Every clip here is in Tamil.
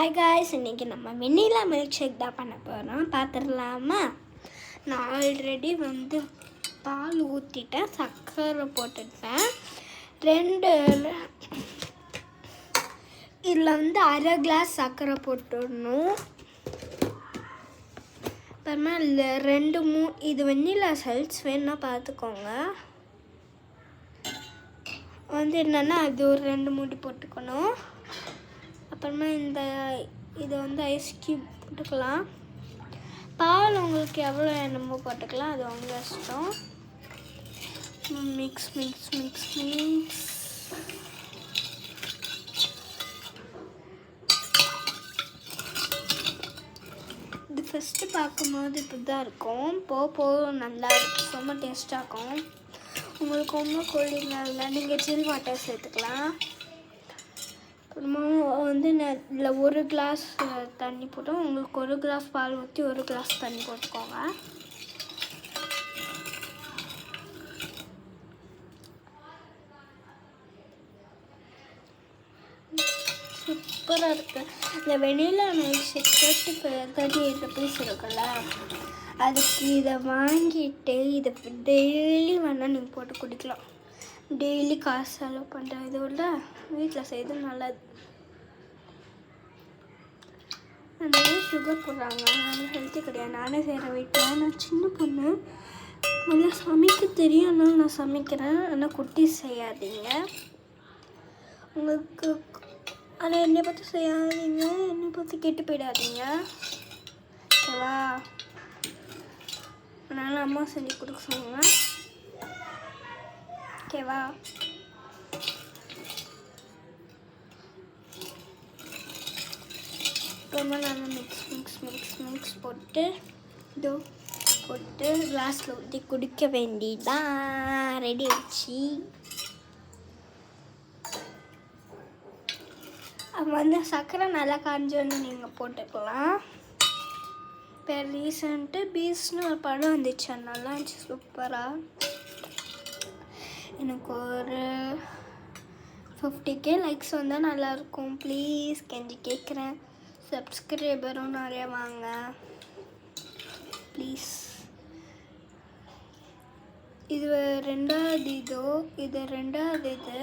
ஹாய் காய்ஸ், இன்றைக்கி நம்ம வெண்ணிலா மில்க் ஷேக் தான் பண்ண போகிறோம். பார்த்துடலாமா? நான் ஆல்ரெடி பால் ஊற்றிட்டேன், சர்க்கரை போட்டுட்டேன். இதில் அரை கிளாஸ் சர்க்கரை போட்டுடணும். அப்புறமா இதில் இது வெண்ணிலா செல்ஸ் வேணுன்னா பார்த்துக்கோங்க. என்னென்னா அது ஒரு 2 மூடி போட்டுக்கணும். அப்புறமா இது ஐஸ் க்யூப் போட்டுக்கலாம். பால் உங்களுக்கு எவ்வளோ என்னமோ போட்டுக்கலாம், அது உங்கள் இஷ்டம். Mix mix mix mix. இது ஃபஸ்ட்டு பார்க்கும்போது இப்படி தான் இருக்கும். போக நல்லா இருக்கும், ரொம்ப டேஸ்ட்டாக இருக்கும். உங்களுக்கு ரொம்ப கூலிங்காக இல்லை, நீங்கள் சில் வாட்டர் சேர்த்துக்கலாம். அப்புறமா இதில் 1 கிளாஸ் தண்ணி போட்டோம். உங்களுக்கு 1 கிளாஸ் பால் ஊற்றி 1 கிளாஸ் தண்ணி போட்டுக்கோங்க. சூப்பராக இருக்குது. இந்த வெண்ணிலா மில்க் ஷேக் 38 rupees இருக்குல்ல, அதுக்கு இதை வாங்கிட்டு இதை டெய்லி வேணால் நீங்கள் போட்டு குடிக்கலாம். டெய்லி காசு செலவு பண்ணுற இதோட வீட்டில் செய்து நல்லது. நிறைய சுகர் போடுறாங்க, அதனால் ஹெல்த்தி கிடையாது. நானே செய்கிற வீட்டில் நான் சின்ன பொண்ணு, நல்லா சமைக்க தெரியும், நான் சமைக்கிறேன். ஆனால் குட்டி செய்யாதீங்க. உங்களுக்கு ஆனால் என்னை பார்த்து செய்யாதீங்க, என்னை பார்த்து கெட்டு போயிடாதீங்க, ஓகேவா? அதனால் அம்மா செஞ்சு கொடுக்க சொல்லுங்க, ஓகேவா? ரொம்ப நல்லா மிக்ஸ் மிக்ஸ் மிக்ஸ் மிக்ஸ் போட்டு கிளாஸில் ஊற்றி குடிக்க வேண்டியதான். ரெடி ஆச்சு. அப்போ சர்க்கரை நல்லா காஞ்சோன்னு நீங்கள் போட்டுக்கலாம். இப்போ ரீசெண்ட்டு பீஸ்னு ஒரு படம் வந்துச்சு, நல்லா இருந்துச்சு, சூப்பராக. எனக்கு ஒரு 50K லைக்ஸ் வந்தால் நல்லாயிருக்கும். ப்ளீஸ் கெஞ்சி கேட்குறேன். சப்ஸ்கிரைபரும் நிறைய வாங்க ப்ளீஸ். இது ரெண்டாவது இது,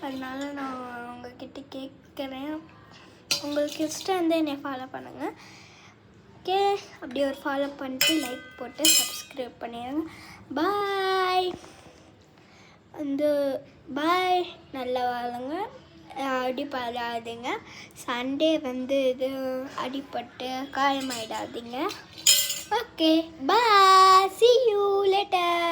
அதனால நான் உங்ககிட்ட கேட்குறேன். உங்களுக்கு இஷ்டம் இருந்தால் என்னை ஃபாலோ பண்ணுங்கள், ஓகே? அப்படியே ஒரு ஃபாலோ பண்ணிட்டு லைக் போட்டு சப்ஸ்கிரைப் பண்ணிடுங்க. பாய். பாய், நல்லா வாழுங்க, அடிப்படாதீங்க. சண்டே இது அடிப்பட்டு காயமாயிடாதீங்க. Okay, bye, see you later.